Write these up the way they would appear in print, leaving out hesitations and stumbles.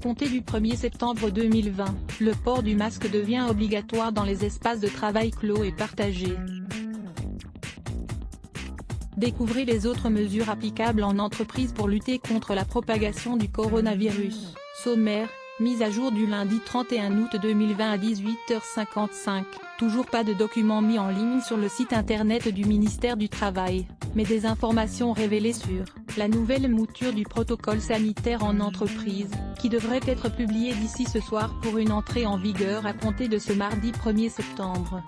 compter du 1er septembre 2020, le port du masque devient obligatoire dans les espaces de travail clos et partagés. Découvrez les autres mesures applicables en entreprise pour lutter contre la propagation du coronavirus. Sommaire, mise à jour du lundi 31 août 2020 à 18h55. Toujours pas de documents mis en ligne sur le site internet du ministère du Travail, mais des informations révélées sur la nouvelle mouture du protocole sanitaire en entreprise, qui devrait être publiée d'ici ce soir pour une entrée en vigueur à compter de ce mardi 1er septembre.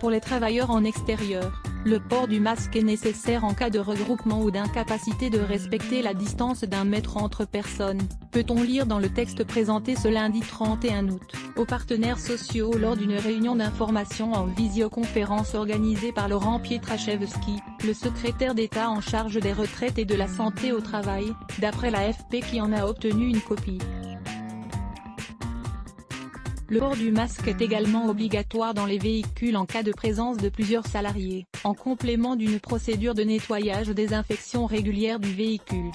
Pour les travailleurs en extérieur, le port du masque est nécessaire en cas de regroupement ou d'incapacité de respecter la distance d'1 mètre entre personnes, peut-on lire dans le texte présenté ce lundi 31 août, aux partenaires sociaux lors d'une réunion d'information en visioconférence organisée par Laurent Pietraszewski, le secrétaire d'État en charge des retraites et de la santé au travail, d'après l'AFP qui en a obtenu une copie. Le port du masque est également obligatoire dans les véhicules en cas de présence de plusieurs salariés, en complément d'une procédure de nettoyage ou désinfection régulière du véhicule.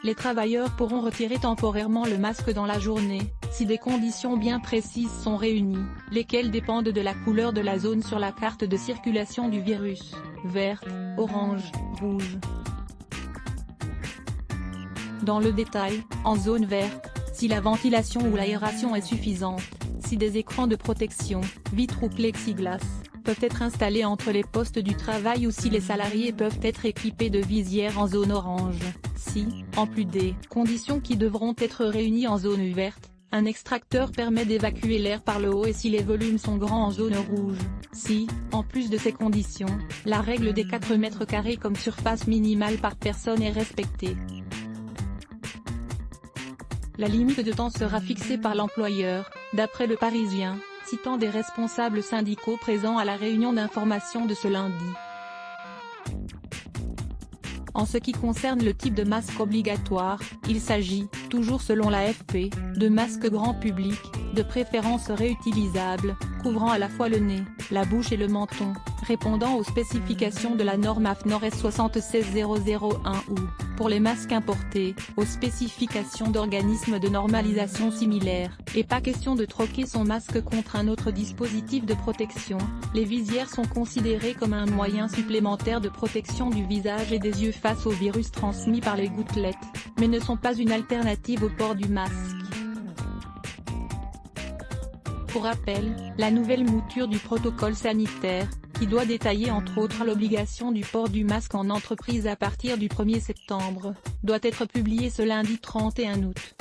Les travailleurs pourront retirer temporairement le masque dans la journée, si des conditions bien précises sont réunies, lesquelles dépendent de la couleur de la zone sur la carte de circulation du virus, verte, orange, rouge. Dans le détail, en zone verte, si la ventilation ou l'aération est suffisante, si des écrans de protection, vitres ou plexiglas, peuvent être installés entre les postes du travail ou si les salariés peuvent être équipés de visières en zone orange, si, en plus des conditions qui devront être réunies en zone verte, un extracteur permet d'évacuer l'air par le haut et si les volumes sont grands en zone rouge, si, en plus de ces conditions, la règle des 4 mètres carrés comme surface minimale par personne est respectée. La limite de temps sera fixée par l'employeur, d'après Le Parisien, citant des responsables syndicaux présents à la réunion d'information de ce lundi. En ce qui concerne le type de masque obligatoire, il s'agit, toujours selon l'AFP, de masques grand public, de préférence réutilisables, couvrant à la fois le nez, la bouche et le menton, répondant aux spécifications de la norme AFNOR S66001 ou, pour les masques importés, aux spécifications d'organismes de normalisation similaires, et pas question de troquer son masque contre un autre dispositif de protection. Les visières sont considérées comme un moyen supplémentaire de protection du visage et des yeux face au virus transmis par les gouttelettes, mais ne sont pas une alternative au port du masque. Pour rappel, la nouvelle mouture du protocole sanitaire, qui doit détailler entre autres l'obligation du port du masque en entreprise à partir du 1er septembre, doit être publiée ce lundi 31 août.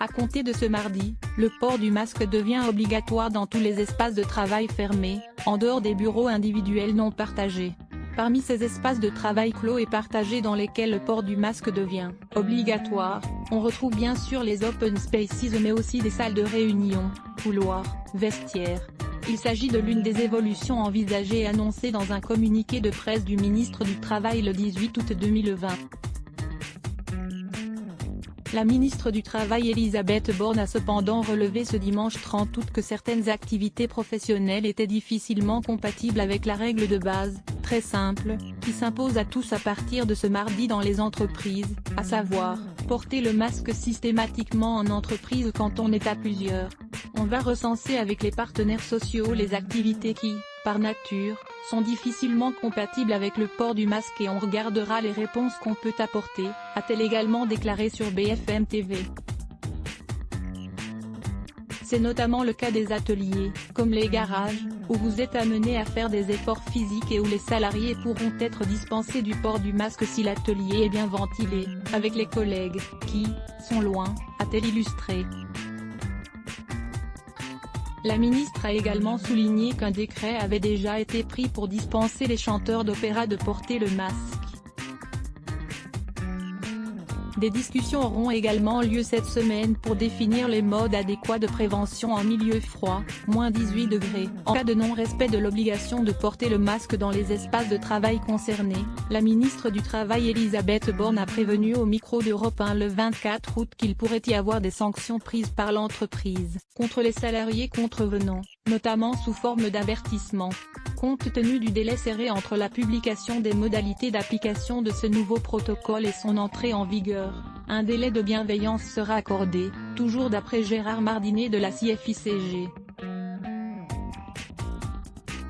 À compter de ce mardi, le port du masque devient obligatoire dans tous les espaces de travail fermés, en dehors des bureaux individuels non partagés. Parmi ces espaces de travail clos et partagés dans lesquels le port du masque devient obligatoire, on retrouve bien sûr les open spaces mais aussi des salles de réunion, couloirs, vestiaires. Il s'agit de l'une des évolutions envisagées et annoncées dans un communiqué de presse du ministre du Travail le 18 août 2020. La ministre du Travail Elisabeth Borne a cependant relevé ce dimanche 30 août que certaines activités professionnelles étaient difficilement compatibles avec la règle de base, très simple, qui s'impose à tous à partir de ce mardi dans les entreprises, à savoir, porter le masque systématiquement en entreprise quand on est à plusieurs. On va recenser avec les partenaires sociaux les activités qui, par nature, sont difficilement compatibles avec le port du masque et on regardera les réponses qu'on peut apporter, a-t-elle également déclaré sur BFM TV. C'est notamment le cas des ateliers, comme les garages, où vous êtes amené à faire des efforts physiques et où les salariés pourront être dispensés du port du masque si l'atelier est bien ventilé, avec les collègues, qui, sont loin, a-t-elle illustré. La ministre a également souligné qu'un décret avait déjà été pris pour dispenser les chanteurs d'opéra de porter le masque. Des discussions auront également lieu cette semaine pour définir les modes adéquats de prévention en milieu froid, moins 18 degrés. En cas de non-respect de l'obligation de porter le masque dans les espaces de travail concernés, la ministre du Travail Elisabeth Borne a prévenu au micro d'Europe 1 le 24 août qu'il pourrait y avoir des sanctions prises par l'entreprise contre les salariés contrevenants. notamment sous forme d'avertissement. Compte tenu du délai serré entre la publication des modalités d'application de ce nouveau protocole et son entrée en vigueur, un délai de bienveillance sera accordé, toujours d'après Gérard Mardinet de la CFICG.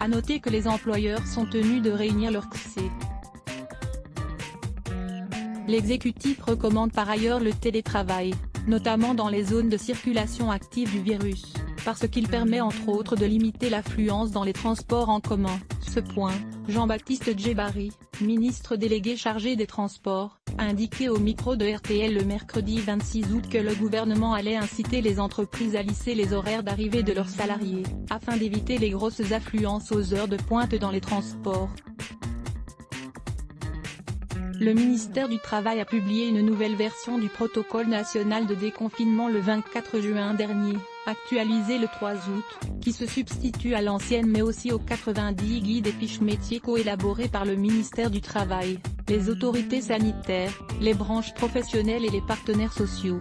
À noter que les employeurs sont tenus de réunir leur CSE. L'exécutif recommande par ailleurs le télétravail, notamment dans les zones de circulation active du virus, parce qu'il permet entre autres de limiter l'affluence dans les transports en commun. Ce point, Jean-Baptiste Djebari, ministre délégué chargé des Transports, a indiqué au micro de RTL le mercredi 26 août que le gouvernement allait inciter les entreprises à lisser les horaires d'arrivée de leurs salariés, afin d'éviter les grosses affluences aux heures de pointe dans les transports. Le ministère du Travail a publié une nouvelle version du protocole national de déconfinement le 24 juin dernier, actualisé le 3 août, qui se substitue à l'ancienne mais aussi aux 90 guides et fiches métiers co-élaborés par le ministère du Travail, les autorités sanitaires, les branches professionnelles et les partenaires sociaux.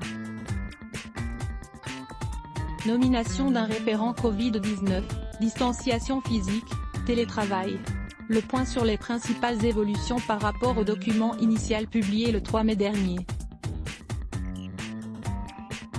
Nomination d'un référent Covid-19, distanciation physique, télétravail. Le point sur les principales évolutions par rapport au document initial publié le 3 mai dernier.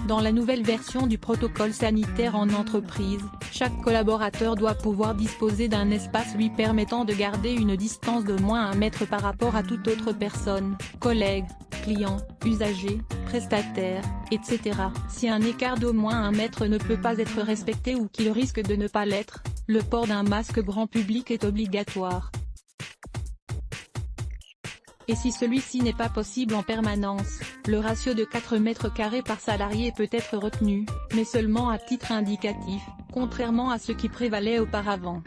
Dans la nouvelle version du protocole sanitaire en entreprise, chaque collaborateur doit pouvoir disposer d'un espace lui permettant de garder une distance d'au moins 1 mètre par rapport à toute autre personne, collègue, client, usager, prestataire, etc. Si un écart d'au moins 1 mètre ne peut pas être respecté ou qu'il risque de ne pas l'être, le port d'un masque grand public est obligatoire. Et si celui-ci n'est pas possible en permanence, le ratio de 4 mètres carrés par salarié peut être retenu, mais seulement à titre indicatif, contrairement à ce qui prévalait auparavant.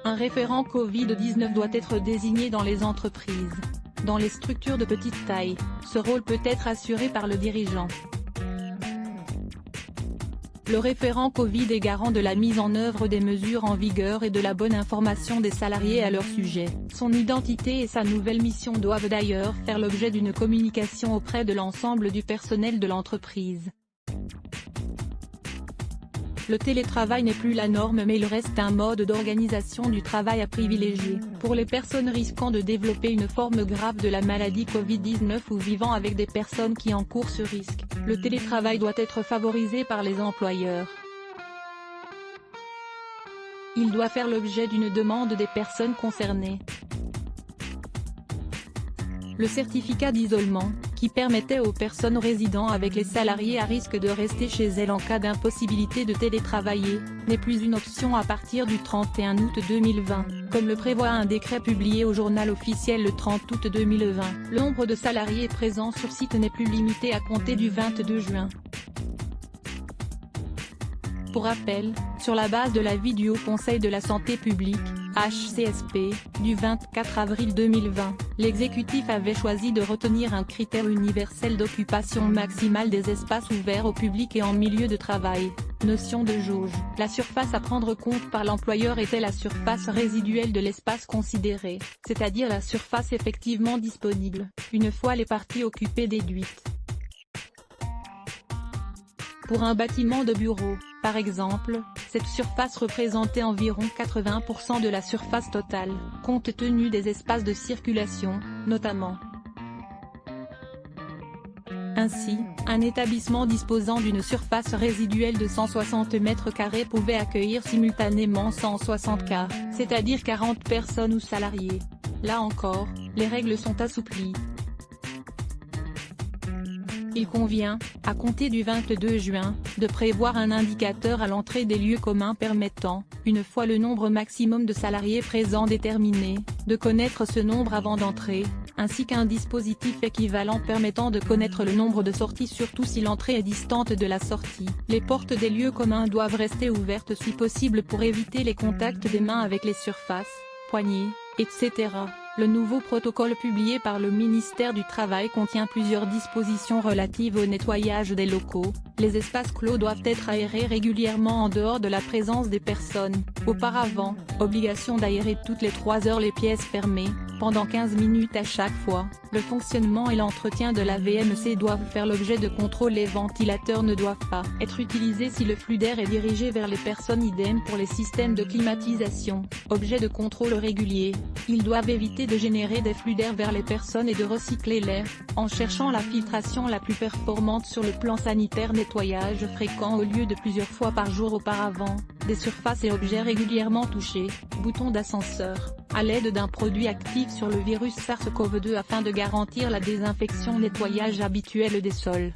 Un référent Covid-19 doit être désigné dans les entreprises. Dans les structures de petite taille, ce rôle peut être assuré par le dirigeant. Le référent Covid est garant de la mise en œuvre des mesures en vigueur et de la bonne information des salariés à leur sujet. Son identité et sa nouvelle mission doivent d'ailleurs faire l'objet d'une communication auprès de l'ensemble du personnel de l'entreprise. Le télétravail n'est plus la norme mais il reste un mode d'organisation du travail à privilégier. Pour les personnes risquant de développer une forme grave de la maladie Covid-19 ou vivant avec des personnes qui encourent ce risque, le télétravail doit être favorisé par les employeurs. Il doit faire l'objet d'une demande des personnes concernées. Le certificat d'isolement, qui permettait aux personnes résidant avec les salariés à risque de rester chez elles en cas d'impossibilité de télétravailler, n'est plus une option à partir du 31 août 2020, comme le prévoit un décret publié au journal officiel le 30 août 2020. Le nombre de salariés présents sur site n'est plus limité à compter du 22 juin. Pour rappel, sur la base de l'avis du Haut Conseil de la Santé publique, HCSP, du 24 avril 2020, l'exécutif avait choisi de retenir un critère universel d'occupation maximale des espaces ouverts au public et en milieu de travail. Notion de jauge. La surface à prendre compte par l'employeur était la surface résiduelle de l'espace considéré, c'est-à-dire la surface effectivement disponible, une fois les parties occupées déduites. Pour un bâtiment de bureau, par exemple, cette surface représentait environ 80% de la surface totale, compte tenu des espaces de circulation, notamment. Ainsi, un établissement disposant d'une surface résiduelle de 160 m² pouvait accueillir simultanément 160 cas, c'est-à-dire 40 personnes ou salariés. Là encore, les règles sont assouplies. Il convient, à compter du 22 juin, de prévoir un indicateur à l'entrée des lieux communs permettant, une fois le nombre maximum de salariés présents déterminé, de connaître ce nombre avant d'entrer, ainsi qu'un dispositif équivalent permettant de connaître le nombre de sorties surtout si l'entrée est distante de la sortie. Les portes des lieux communs doivent rester ouvertes si possible pour éviter les contacts des mains avec les surfaces, poignées, etc. Le nouveau protocole publié par le ministère du Travail contient plusieurs dispositions relatives au nettoyage des locaux. Les espaces clos doivent être aérés régulièrement en dehors de la présence des personnes. Auparavant, obligation d'aérer toutes les 3 heures les pièces fermées, pendant 15 minutes à chaque fois. Le fonctionnement et l'entretien de la VMC doivent faire l'objet de contrôles. Les ventilateurs ne doivent pas être utilisés si le flux d'air est dirigé vers les personnes. Idem pour les systèmes de climatisation, objet de contrôle régulier. Ils doivent éviter de générer des flux d'air vers les personnes et de recycler l'air, en cherchant la filtration la plus performante sur le plan sanitaire. Nettoyage fréquent au lieu de plusieurs fois par jour auparavant, des surfaces et objets régulièrement touchés, bouton d'ascenseur, à l'aide d'un produit actif sur le virus SARS-CoV-2 afin de garantir la désinfection. Nettoyage habituel des sols.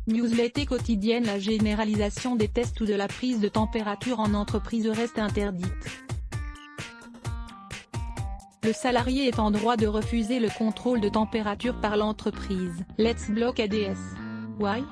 Newsletter quotidienne. La généralisation des tests ou de la prise de température en entreprise reste interdite. Le salarié est en droit de refuser le contrôle de température par l'entreprise. Let's block ADS. Why?